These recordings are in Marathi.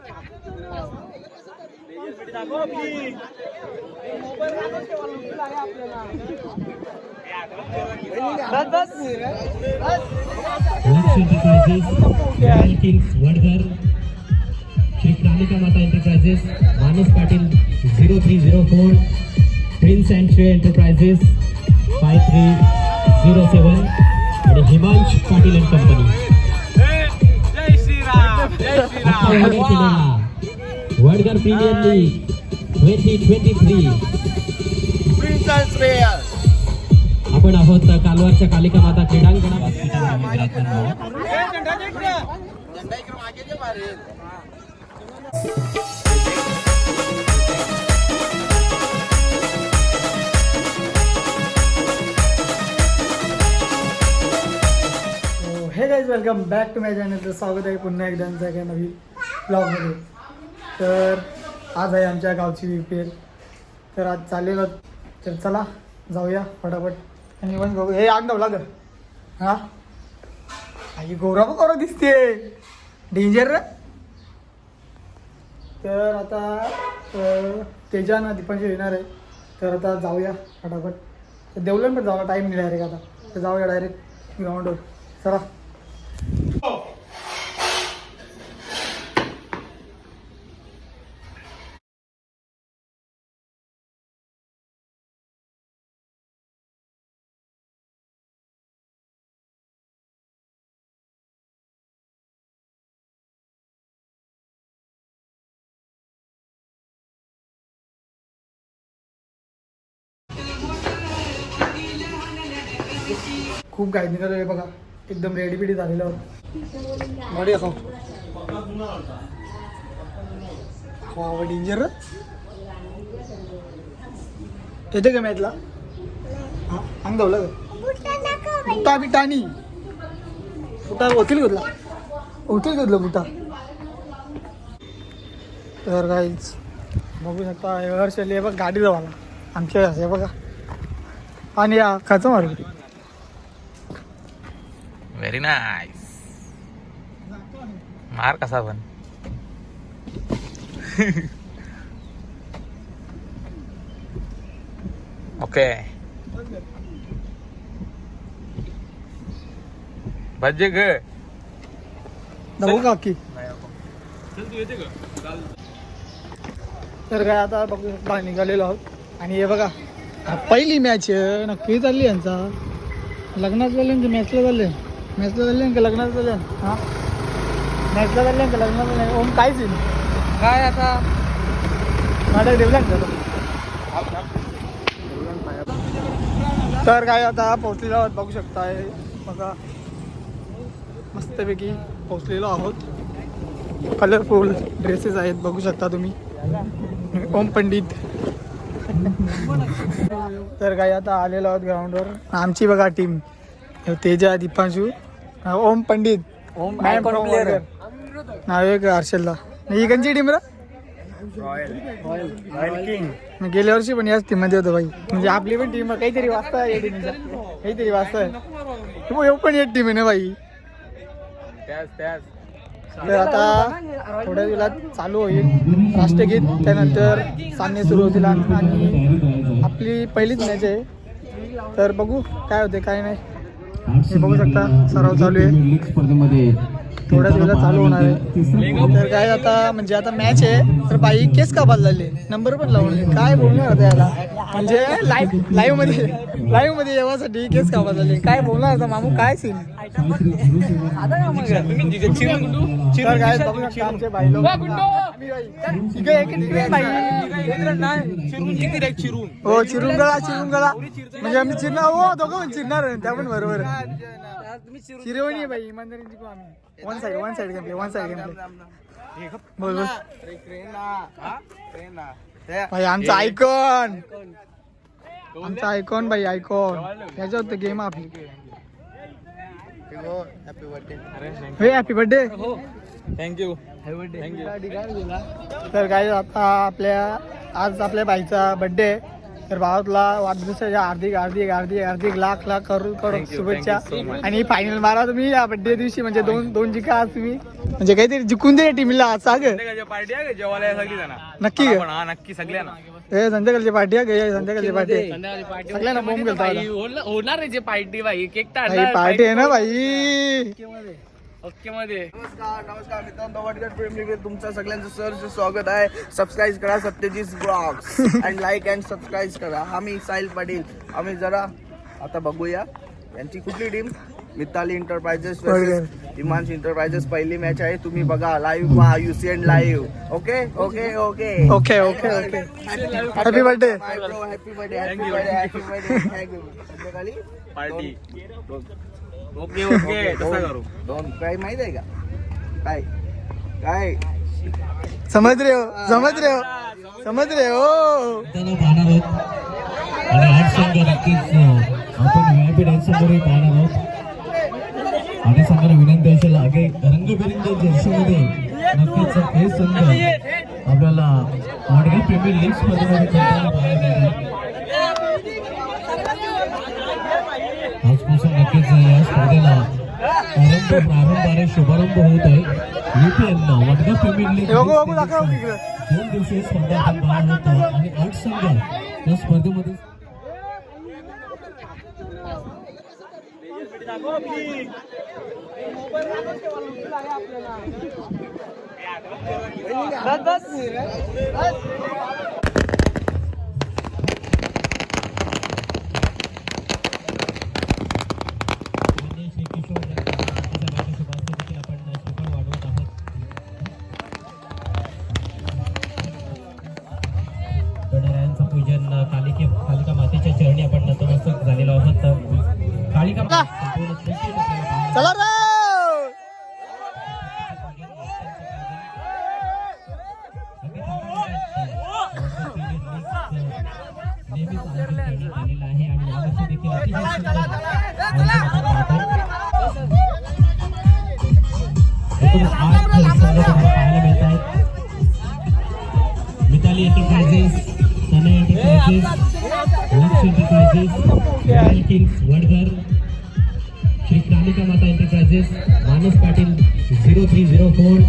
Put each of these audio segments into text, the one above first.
Shri Kalika Mata Enterprises, Manas Patil 0304, Prince and Shrey Enterprises 5307 आणि हिमांश पाटील अँड कंपनी. जय श्रीराम, जय श्रीराम. Vadgar Premier League 2023. आपण आहोत कालवारच्या कालिका माता क्रीडांगणात. Hey guys, welcome back to my channel. तर स्वागत आहे पुन्हा एकदा आमच्या एका नवीन ब्लॉगमध्ये. तर आज आहे आमच्या गावची विपेर. तर आज चालेल, तर चला जाऊया फटाफट आणि पण बघू. हे आग धावला ग. हां, आई गोरा गोरा दिसते, डेंजर. तर आता तेजान दीपांशी येणार आहे. तर आता जाऊया फटाफट. तर देवलन पण जाऊया, टाईम नाही डायरेक्ट आता. तर जाऊया डायरेक्ट ग्राउंडवर. चला. खूप गाडी निघालो आहे बघा, एकदम रेडी बिडी झालेलं होतं. मडी असो हो, डेंजर. येते का मॅचला? हां, अंग धावलं का? बुटा बिटानी बुटा होतील घेतलं बुटा. तर काहीच बघू शकता, हर्षल हे बघ गाडी जवळ आमच्या हे बघा. आणि या खर्च मारू. Very nice. मार कसा पण. ओके, भज्जे ग जाऊ काकी. तर काय आता बघू शकता, निघालेलो आहोत. आणि हे बघा, पहिली मॅच नक्की चालली यांचा. लग्नात चालले की मॅचला चालले? मॅचला चालले का लग्नात चालले? हां, मॅचला चालले का लग्नात चालले? ओम काय सीन काय आता नाटक डेवलं झालं. तर काय आता पोहोचलेलो आहोत, बघू शकताय बघा, मस्तपैकी पोहोचलेलो आहोत. कलरफुल ड्रेसेस आहेत बघू शकता तुम्ही. ओम पंडित. तर काय आता आलेलो आहोत ग्राउंडवर. आमची बघा टीम, तेजा, दीपांशू, ओम पंडित, नाव एक हर्षलला. ही कंची टीम रा रॉयल किंग. मी गेल्या वर्षी पण याच टीममध्ये होतो भाई. म्हणजे आपली पण टीम काहीतरी वाचता या टीमचा, काहीतरी वाचताय. पण एक टीम आहे ना भाई. तर आता थोड्या वेळात चालू होईल राष्ट्रगीत, त्यानंतर सामने सुरू होतील आणि आपली पहिलीच मॅच आहे. तर बघू काय होते काय नाही. हे बघू शकता सराव चालू आहे, थोड्याच वेळेला चालू होणार आहे. तर काय आता म्हणजे आता मॅच आहे, तर बाई केस का बदलले, नंबर पण लावले, काय बोलणार होतं याला. म्हणजे लाईव्ह मध्ये येण्यासाठी केस का बदलले, काय बोलणार होता मामू, काय सीन. तर काय बघू शकता आमचे बाई लोक. हो, चिरून गळा म्हणजे आम्ही चिरणार. हो, दोघं पण चिरणार आहे, त्या पण बरोबर. चिरवणी आहे बाई, इमानदारी जिंकू आम्ही. One side gameplay. बोल भाई, आमचा आयकॉन भाई, आयकॉन. याच्यावर गेम आपली. Happy birthday. थँक्यू. तर काय आता आज आपल्या बाईचा बर्थडे आहे. तर भावातला वाढदिवसाच्या हार्दिक हार्दिक हार्दिक हार्दिक लाख लाख करोड करोड Thank you, शुभेच्छा. thank you so much. आणि फायनल मारा तुम्ही या बर्थडे दिवशी म्हणजे दोन जिंका आज तुम्ही म्हणजे काहीतरी जिंकून दे टीमला आज सांग पार्टी आहे जेवायला सगळी जण नक्की का? हा नक्की सगळ्यांना हे संध्याकाळची पार्टी आहे संध्याकाळची पार्टी आहे सगळ्यांना बोंब गेलता होणार आहे जे पार्टी भाई केक पार्टी आहे ना भाई ओके मध्ये. नमस्कार मित्रांनो, वडगड प्रेमीवर तुमचं सगळ्यांचं सहर्ष स्वागत आहे. सबस्क्राईब करा Satyajit blogs and like and subscribe करा. आम्ही साहिल पाटील. आम्ही जरा आता बघूया यांची कुठली टीम. Mitali enterprises versus Himansh enterprises पहिली मॅच आहे. तुम्ही बघा लाईव्ह पहा UCN live. Okay okay okay okay okay okay happy birthday. Happy birthday happy birthday happy birthday संध्याकाळी पार्टी ओके ओके तसं करू. दोन काय माहित आहे का काय काय समज रे हो समज रे हो त्यांना पाहणार आहोत आणि 8 संघ नक्कीच आपण व्हीआयपी डान्स वगैरे पाहणार आहोत. आणि संघाला विनंती असेल आगे रंगबिरंगी जर्सीमध्ये नक्कीच हे संघ आपल्याला वडगड प्रीमियर लीग स्पर्धेमध्ये खेळताना पाहायला मिळतील. आजपासून नक्कीच या स्पर्धेला प्रारंभ आणि शुभारंभ होत आहे. UPL वडगड प्रीमियर लीग बघू दाखव तिकडे 2 दिवसीय स्पर्धा आपण पाहणार होतो आणि 8 संघ या स्पर्धेमध्ये गणरायांचं पूजन कालिका मातेच्या चरणी आपण नतमस्तक झालेलो आहोत. कालिका संपूर्ण सृष्टी आपल्याला पाहायला चला रे नेहमीच आयोजित करण्यात आलेलं आहे आणि यावर्षी देखील अतिशय सुंदर आयोजन आपण पाहतोय. एकूण 8 संघ तुम्हाला पाहायला मिळत आहेत. Mitali Enterprises, Tanay Enterprises, Laksh Enterprises, Royal Kings Vadgad, Shri Kalika Mata Enterprises, Manas Patil 0304,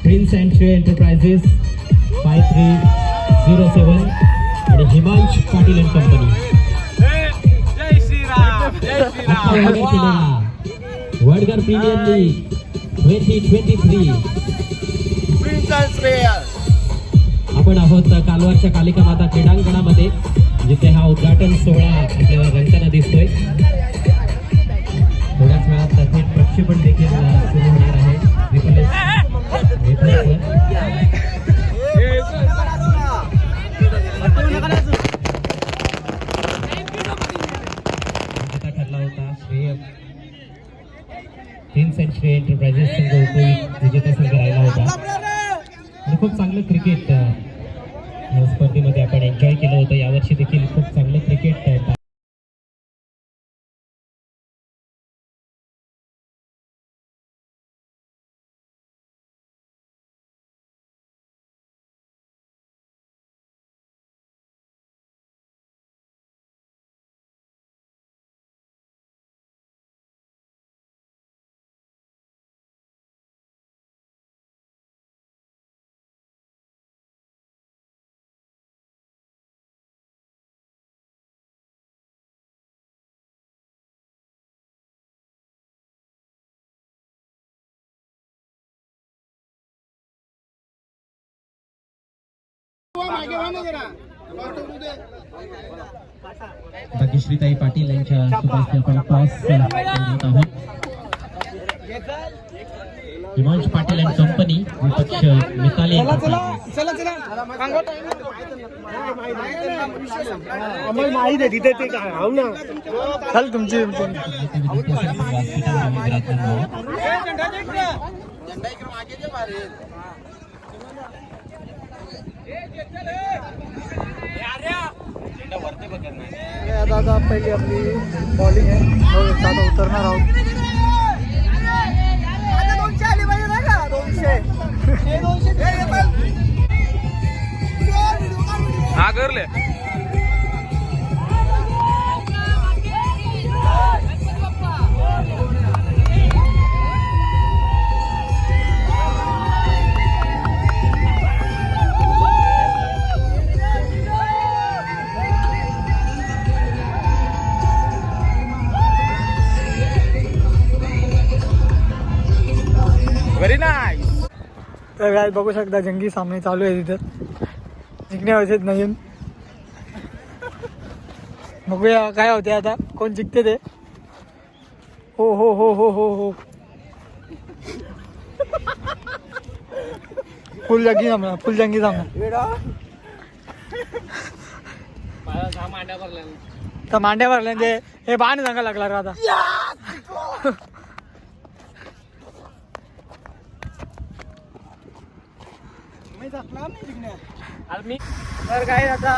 Prince and Shrey Enterprises 5307 आणि हिमांश पाटील अँड कंपनी. जय श्रीराम जय श्रीराम. वडगड प्रीमियर लीग 2023 आपण आहोत कालवारच्या कालिका माता क्रीडांगणामध्ये, जिथे हा उद्घाटन सोहळा आपल्याला रंगताना दिसतोय. थोड्याच वेळात थेट प्रक्षेपण देखील सुरू होणार आहे. ठरला होता श्रेय प्रिन्स अँड श्रेय एंटरप्राइजेस संघ उपविजेता संघ राहिला होता आणि खूप चांगलं क्रिकेट स्पर्धेमध्ये आपण एन्जॉय केलं होतं. यावर्षी देखील खूप चांगलं क्रिकेट भाग्यश्रीताई पाटील यांच्या शुभास्ते आपण टॉस करत आहोत. हिमांश पाटील अँड कंपनी विपक्ष मिताली चल तुमची आता पहिली आपली बॉलिंग आहे. आता उतरणार आहोत. हा करले व्हेरी नाईस. तर काय बघू शकता जंगी सामने चालू आहे तिथं. जिंकण्या व्हायचेच नवीन. बघूया काय होते आता, कोण जिंकते ते. हो हो हो हो हो हो फुल जंगी सामना, फुल जंगी सामना. तर मांड्या भरल्या म्हणजे हे बाण सांगा लागला रे आता. तर काय आता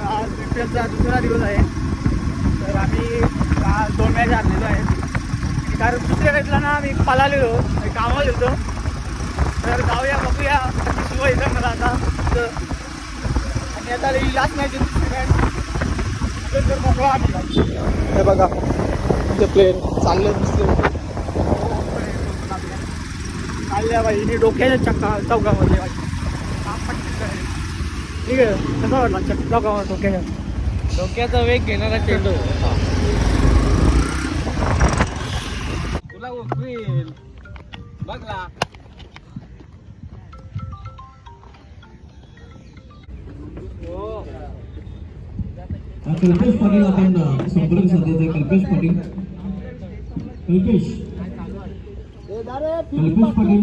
आज IPLचा दुसरा दिवस आहे. तर आम्ही आज 2 मॅच हारलेलो आहे. कारण दुसऱ्या मॅचला ना आम्ही पळालेलो, कामावर गेलो. तर जाऊया बघूया सुरू येतं मला आता. आणि आता लास्ट मॅच आहे, दुसरी मॅच. तर मोकळा आम्ही हे बघा ते प्लेयर चालले दुसरे चालल्या बाई डोक्याच्या चक्का चौकामध्ये. ठीक आहे, कसा वाटला चौकावर डोक्याच्या. डोक्याचा वेग घेणारा चेंडू. तुला उचलील बघला. कल्पेश पाटील आपण संपर्क साधायचा. कल्पेश पाटील, कल्पेश पाटील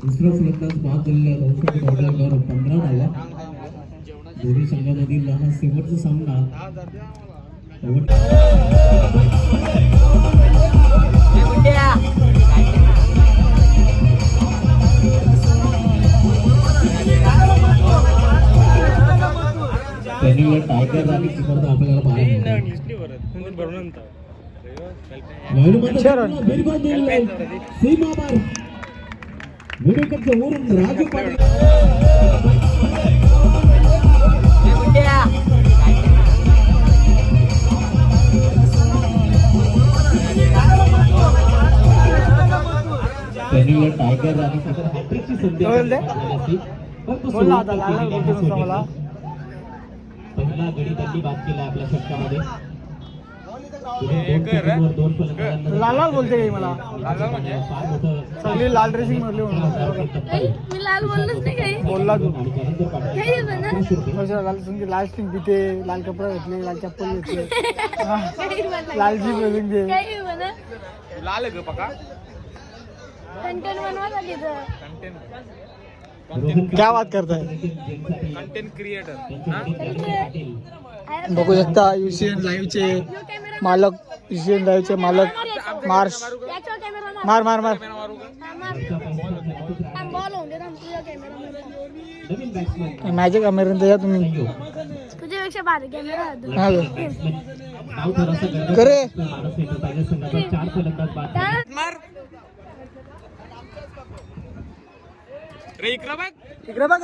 दुसरा फलंदाज बाद झालेला 15 धावा. दोन्ही संघामधील हा शेवटचा सामना. टायगर आणि स्पर्धा आपल्याला पाहायला वरून राजू पाटील. टायगर आणि हॅट्रिकची संधी पहिला गडी त्यांनी बाद केला आपल्या षटकामध्ये. लाल लाल बोलते काही मला. सगळी लाल ड्रेसिंग मारली मी लाल बोललोच नाही काही. बोलला तू. काही म्हणा. लाल संगी लाल स्टिंग तिथे लाल कपडे घेतले, लाल चप्पल घेतले, लाल जीप ड्रेसिंग दे. काही म्हणा. लाल ग पका. कंटेंट बनवा लागेल. क्या बात करताय. Content creator. बघू शकता UCN लाईव्हचे मालक, UCN लाईव्हचे मालक मार्श. मार मार मार. मॅजिक अमेरिकन या तुम्ही. तुझ्यापेक्षा भारी कॅमेरा करे. रे इकडं बघ. इकडे बघ.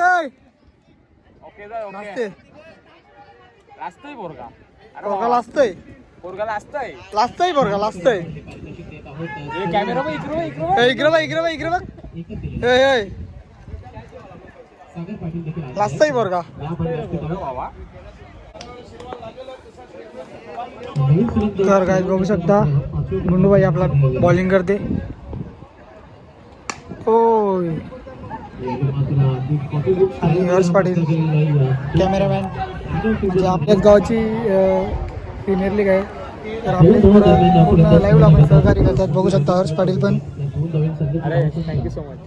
ओके जा ओके. असते लाजतोय पोरगा. पोरगा लाजतोय. पोरगा लाजतोय. लाजतोय पोरगा लाजतोय. कॅमेरा बघ इकडं इकडे बघ इकडे बघ इकडे बघ. लाजतोय पोरगा. तर काय बघू शकता गुंडूबाई आपला बॉलिंग करते. होय. आणि हर्ष पाटील कॅमेरामॅन. म्हणजे आपल्याच गावाची प्रीमियर लीग आहे. तर आपले पूर्ण लाईव्हला आपण सहकार्य करतात. बघू शकता हर्ष पाटील पण. अरे थँक्यू सो मच.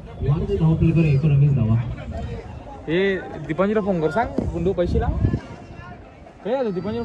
हे दीपांजीला फोन कर सांग गुंडू पैसे ला. काय दीपांजीला